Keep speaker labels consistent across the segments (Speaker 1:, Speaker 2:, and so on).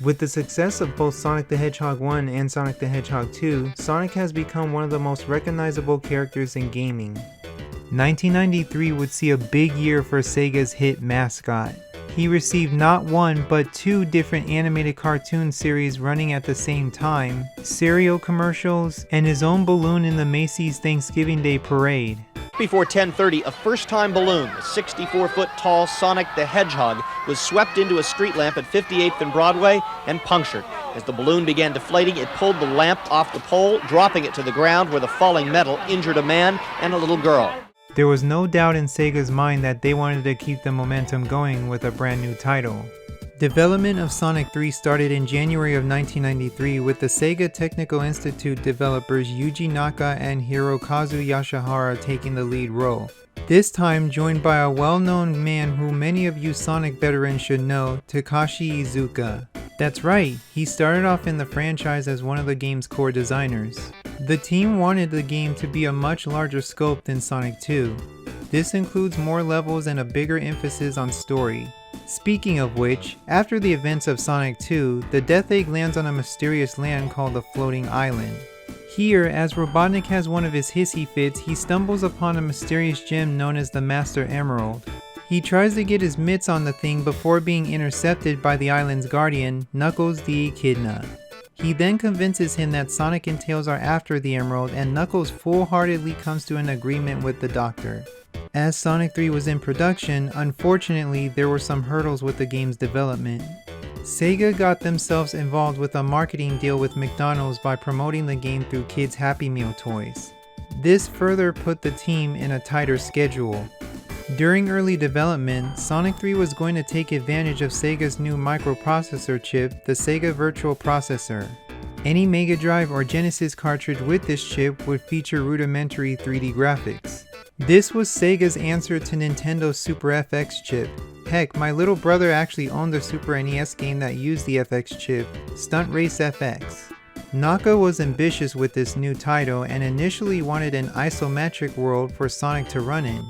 Speaker 1: With the success of both Sonic the Hedgehog 1 and Sonic the Hedgehog 2, Sonic has become one of the most recognizable characters in gaming. 1993 would see a big year for Sega's hit mascot. He received not one but two different animated cartoon series running at the same time, cereal commercials, and his own balloon in the Macy's Thanksgiving Day Parade.
Speaker 2: Before 10:30, a first-time balloon, the 64-foot tall Sonic the Hedgehog, was swept into a street lamp at 58th and Broadway and punctured. As the balloon began deflating, it pulled the lamp off the pole, dropping it to the ground where the falling metal injured a man and a little girl.
Speaker 1: There was no doubt in Sega's mind that they wanted to keep the momentum going with a brand new title. Development of Sonic 3 started in January of 1993 with the Sega Technical Institute developers Yuji Naka and Hirokazu Yashihara taking the lead role. This time joined by a well-known man who many of you Sonic veterans should know, Takashi Iizuka. That's right, he started off in the franchise as one of the game's core designers. The team wanted the game to be a much larger scope than Sonic 2. This includes more levels and a bigger emphasis on story. Speaking of which, after the events of Sonic 2, the Death Egg lands on a mysterious land called the Floating Island. Here, as Robotnik has one of his hissy fits, he stumbles upon a mysterious gem known as the Master Emerald. He tries to get his mitts on the thing before being intercepted by the island's guardian, Knuckles the Echidna. He then convinces him that Sonic and Tails are after the emerald, and Knuckles full-heartedly comes to an agreement with the Doctor. As Sonic 3 was in production, unfortunately there were some hurdles with the game's development. Sega got themselves involved with a marketing deal with McDonald's by promoting the game through kids' Happy Meal toys. This further put the team in a tighter schedule. During early development, Sonic 3 was going to take advantage of Sega's new microprocessor chip, the Sega Virtual Processor. Any Mega Drive or Genesis cartridge with this chip would feature rudimentary 3D graphics. This was Sega's answer to Nintendo's Super FX chip. Heck, my little brother actually owned the Super NES game that used the FX chip, Stunt Race FX. Naka was ambitious with this new title and initially wanted an isometric world for Sonic to run in.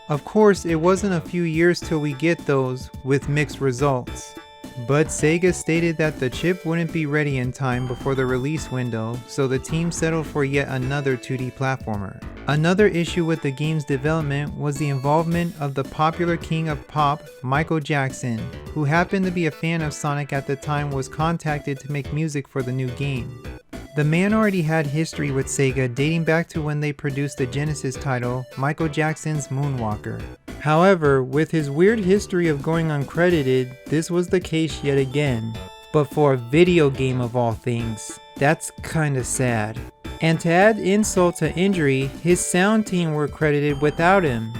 Speaker 1: Of course, it wasn't a few years till we get those, with mixed results. But Sega stated that the chip wouldn't be ready in time before the release window, so the team settled for yet another 2D platformer. Another issue with the game's development was the involvement of the popular king of pop, Michael Jackson, who happened to be a fan of Sonic at the time, was contacted to make music for the new game. The man already had history with Sega dating back to when they produced the Genesis title, Michael Jackson's Moonwalker. However, with his weird history of going uncredited, this was the case yet again. But for a video game of all things, that's kinda sad. And to add insult to injury, his sound team were credited without him.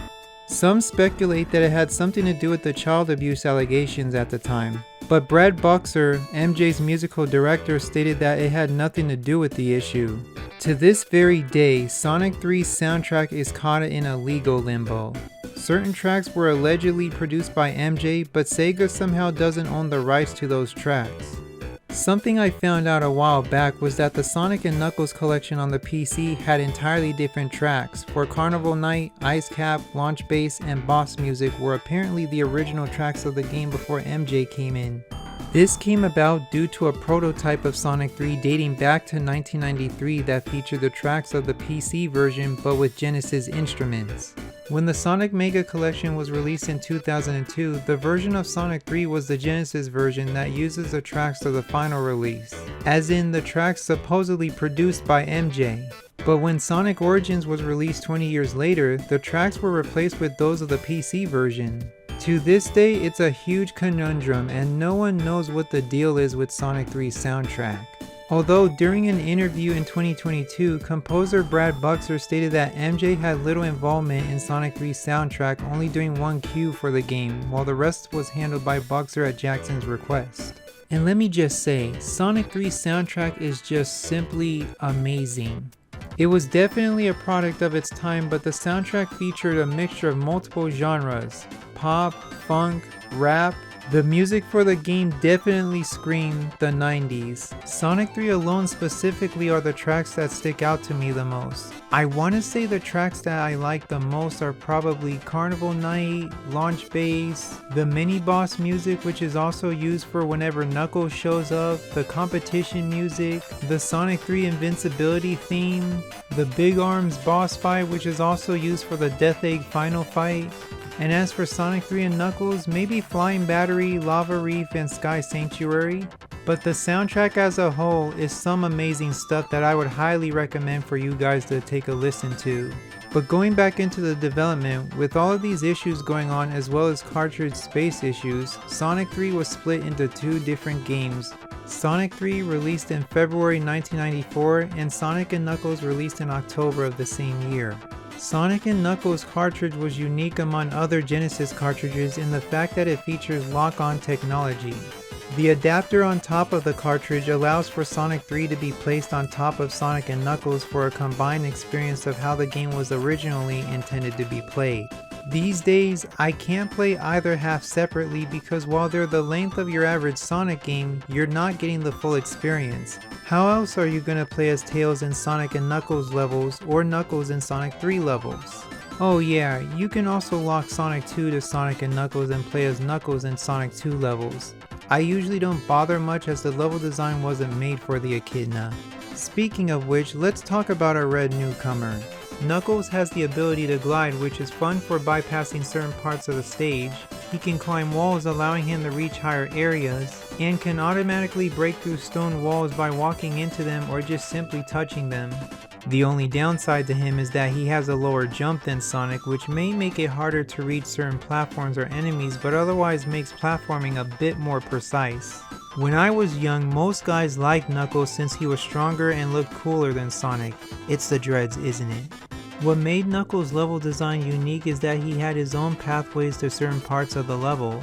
Speaker 1: Some speculate that it had something to do with the child abuse allegations at the time. But Brad Buxer, MJ's musical director, stated that it had nothing to do with the issue. To this very day, Sonic 3's soundtrack is caught in a legal limbo. Certain tracks were allegedly produced by MJ, but Sega somehow doesn't own the rights to those tracks. Something I found out a while back was that the Sonic and Knuckles collection on the PC had entirely different tracks. For Carnival Night, Ice Cap, Launch Bass, and Boss Music were apparently the original tracks of the game before MJ came in. This came about due to a prototype of Sonic 3 dating back to 1993 that featured the tracks of the PC version but with Genesis instruments. When the Sonic Mega Collection was released in 2002, the version of Sonic 3 was the Genesis version that uses the tracks of the final release, as in the tracks supposedly produced by MJ. But when Sonic Origins was released 20 years later, the tracks were replaced with those of the PC version. To this day, it's a huge conundrum and no one knows what the deal is with Sonic 3's soundtrack. Although during an interview in 2022, composer Brad Buxer stated that MJ had little involvement in Sonic 3's soundtrack, only doing one cue for the game, while the rest was handled by Buxer at Jackson's request. And let me just say, Sonic 3's soundtrack is just simply amazing. It was definitely a product of its time, but the soundtrack featured a mixture of multiple genres: pop, funk, rap, The music for the game definitely screamed the 90s. Sonic 3 alone specifically are the tracks that stick out to me the most. I want to say the tracks that I like the most are probably Carnival Night, Launch Base, the mini boss music which is also used for whenever Knuckles shows up, the competition music, the Sonic 3 invincibility theme, the Big Arms boss fight which is also used for the Death Egg final fight. And as for Sonic 3 and Knuckles, maybe Flying Battery, Lava Reef, and Sky Sanctuary. But the soundtrack as a whole is some amazing stuff that I would highly recommend for you guys to take a listen to. But going back into the development, with all of these issues going on as well as cartridge space issues, Sonic 3 was split into two different games. Sonic 3 released in February 1994 and Sonic & Knuckles released in October of the same year. Sonic & Knuckles cartridge was unique among other Genesis cartridges in the fact that it features lock-on technology. The adapter on top of the cartridge allows for Sonic 3 to be placed on top of Sonic & Knuckles for a combined experience of how the game was originally intended to be played. These days, I can't play either half separately because while they're the length of your average Sonic game, you're not getting the full experience. How else are you gonna play as Tails in Sonic & Knuckles levels or Knuckles in Sonic 3 levels? Oh yeah, you can also lock Sonic 2 to Sonic & Knuckles and play as Knuckles in Sonic 2 levels. I usually don't bother much as the level design wasn't made for the Echidna. Speaking of which, let's talk about our red newcomer. Knuckles has the ability to glide, which is fun for bypassing certain parts of the stage. He can climb walls, allowing him to reach higher areas, and can automatically break through stone walls by walking into them or just simply touching them. The only downside to him is that he has a lower jump than Sonic, which may make it harder to reach certain platforms or enemies, but otherwise makes platforming a bit more precise. When I was young, most guys liked Knuckles since he was stronger and looked cooler than Sonic. It's the dreads, isn't it? What made Knuckles' level design unique is that he had his own pathways to certain parts of the level.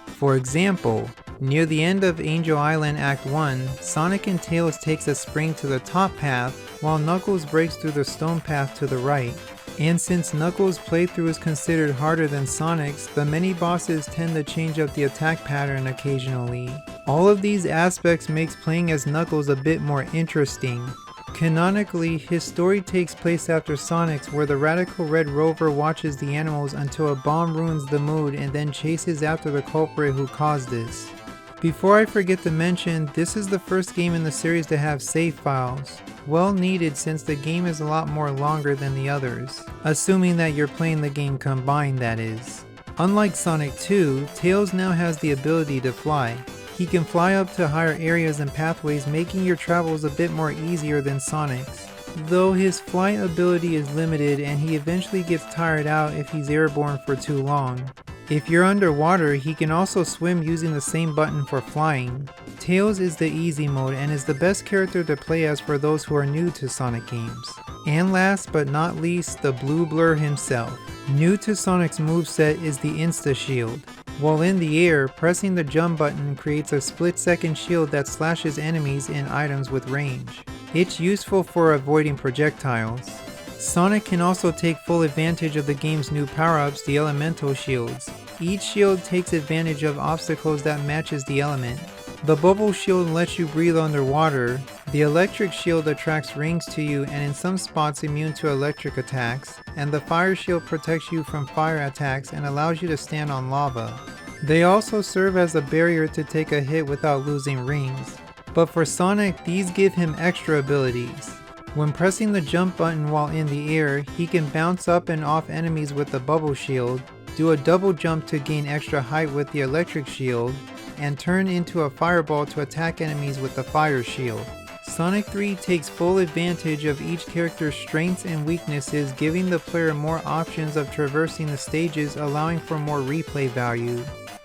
Speaker 1: For example, near the end of Angel Island Act 1, Sonic and Tails takes a spring to the top path, while Knuckles breaks through the stone path to the right. And since Knuckles' playthrough is considered harder than Sonic's, the mini-bosses tend to change up the attack pattern occasionally. All of these aspects makes playing as Knuckles a bit more interesting. Canonically, his story takes place after Sonic's, where the Radical Red Rover watches the animals until a bomb ruins the mood and then chases after the culprit who caused this. Before I forget to mention, this is the first game in the series to have save files. Well needed since the game is a lot more longer than the others, assuming that you're playing the game combined, that is. Unlike Sonic 2, Tails now has the ability to fly. He can fly up to higher areas and pathways, making your travels a bit more easier than Sonic's. Though his flight ability is limited and he eventually gets tired out if he's airborne for too long. If you're underwater, he can also swim using the same button for flying. Tails is the easy mode and is the best character to play as for those who are new to Sonic games. And last but not least, the Blue Blur himself. New to Sonic's moveset is the Insta Shield. While in the air, pressing the jump button creates a split-second shield that slashes enemies and items with range. It's useful for avoiding projectiles. Sonic can also take full advantage of the game's new power-ups, the Elemental Shields. Each shield takes advantage of obstacles that matches the element. The Bubble Shield lets you breathe underwater. The Electric Shield attracts rings to you and in some spots immune to electric attacks. And the Fire Shield protects you from fire attacks and allows you to stand on lava. They also serve as a barrier to take a hit without losing rings. But for Sonic, these give him extra abilities. When pressing the jump button while in the air, he can bounce up and off enemies with the Bubble Shield, do a double jump to gain extra height with the Electric Shield, and turn into a fireball to attack enemies with the Fire Shield. Sonic 3 takes full advantage of each character's strengths and weaknesses, giving the player more options of traversing the stages, allowing for more replay value.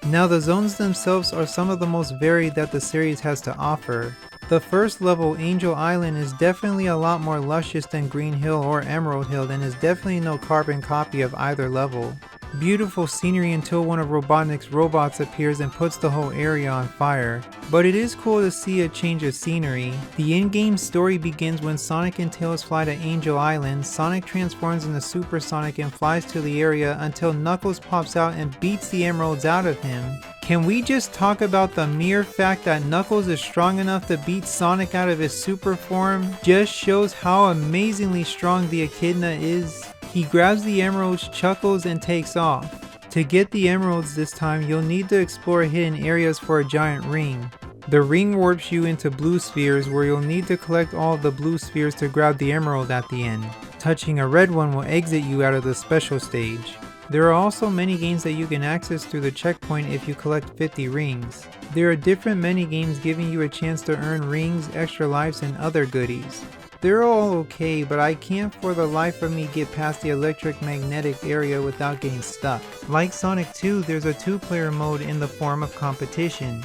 Speaker 1: Now the zones themselves are some of the most varied that the series has to offer. The first level, Angel Island, is definitely a lot more luscious than Green Hill or Emerald Hill and is definitely no carbon copy of either level. Beautiful scenery until one of Robotnik's robots appears and puts the whole area on fire. But it is cool to see a change of scenery. The in-game story begins when Sonic and Tails fly to Angel Island. Sonic transforms into Super Sonic and flies to the area until Knuckles pops out and beats the emeralds out of him. Can we just talk about the mere fact that Knuckles is strong enough to beat Sonic out of his super form? Just shows how amazingly strong the Echidna is. He grabs the emeralds, chuckles, and takes off. To get the emeralds this time, you'll need to explore hidden areas for a giant ring. The ring warps you into blue spheres where you'll need to collect all of the blue spheres to grab the emerald at the end. Touching a red one will exit you out of the special stage. There are also many games that you can access through the checkpoint if you collect 50 rings. There are different mini games giving you a chance to earn rings, extra lives, and other goodies. They're all okay, but I can't for the life of me get past the electric magnetic area without getting stuck. Like Sonic 2, there's a 2-player mode in the form of competition.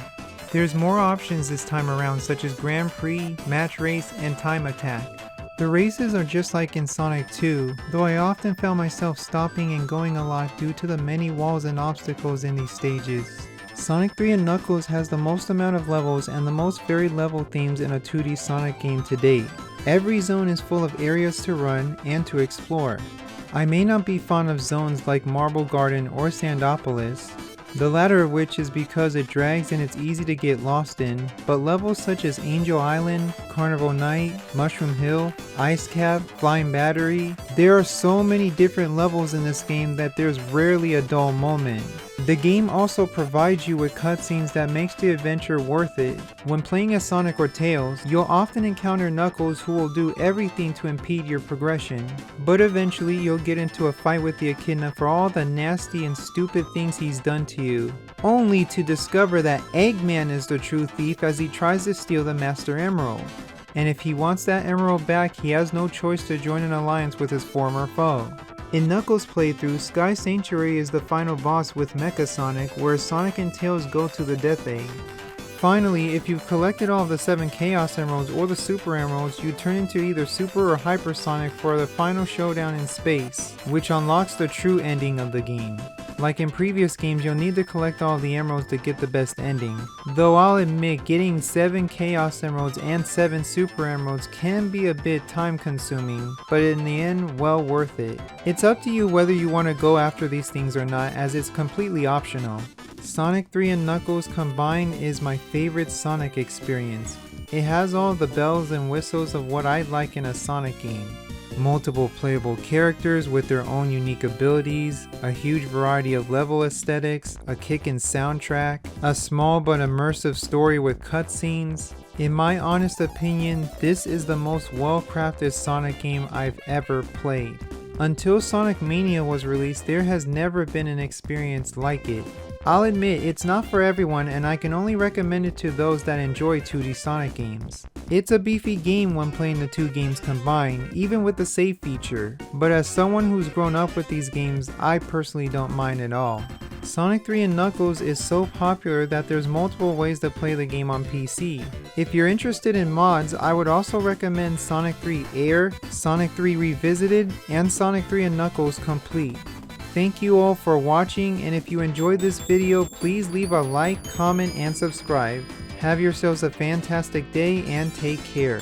Speaker 1: There's more options this time around, such as Grand Prix, Match Race, and Time Attack. The races are just like in Sonic 2, though I often found myself stopping and going a lot due to the many walls and obstacles in these stages. Sonic 3 and Knuckles has the most amount of levels and the most varied level themes in a 2D Sonic game to date. Every zone is full of areas to run and to explore. I may not be fond of zones like Marble Garden or Sandopolis, the latter of which is because it drags and it's easy to get lost in, but levels such as Angel Island, Carnival Night, Mushroom Hill, Ice Cap, Flying Battery, there are so many different levels in this game that there's rarely a dull moment. The game also provides you with cutscenes that makes the adventure worth it. When playing as Sonic or Tails, you'll often encounter Knuckles who will do everything to impede your progression, but eventually you'll get into a fight with the Echidna for all the nasty and stupid things he's done to you, only to discover that Eggman is the true thief as he tries to steal the Master Emerald. And if he wants that emerald back, he has no choice to join an alliance with his former foe. In Knuckles' playthrough, Sky Sanctuary is the final boss with Mecha Sonic, where Sonic and Tails go to the Death Egg. Finally, if you've collected all of the 7 Chaos Emeralds or the Super Emeralds, you turn into either Super or Hyper Sonic for the final showdown in space, which unlocks the true ending of the game. Like in previous games, you'll need to collect all the emeralds to get the best ending. Though I'll admit, getting 7 Chaos Emeralds and 7 Super Emeralds can be a bit time consuming, but in the end, well worth it. It's up to you whether you want to go after these things or not, as it's completely optional. Sonic 3 and Knuckles combined is my favorite Sonic experience. It has all the bells and whistles of what I'd like in a Sonic game. Multiple playable characters with their own unique abilities, a huge variety of level aesthetics, a kickin' soundtrack, a small but immersive story with cutscenes. In my honest opinion, this is the most well-crafted Sonic game I've ever played. Until Sonic Mania was released, there has never been an experience like it. I'll admit it's not for everyone, and I can only recommend it to those that enjoy 2D Sonic games. It's a beefy game when playing the two games combined, even with the save feature, but as someone who's grown up with these games, I personally don't mind at all. Sonic 3 and Knuckles is so popular that there's multiple ways to play the game on PC. If you're interested in mods, I would also recommend Sonic 3 Air, Sonic 3 Revisited, and Sonic 3 and Knuckles Complete. Thank you all for watching, and if you enjoyed this video, please leave a like, comment, and subscribe. Have yourselves a fantastic day and take care.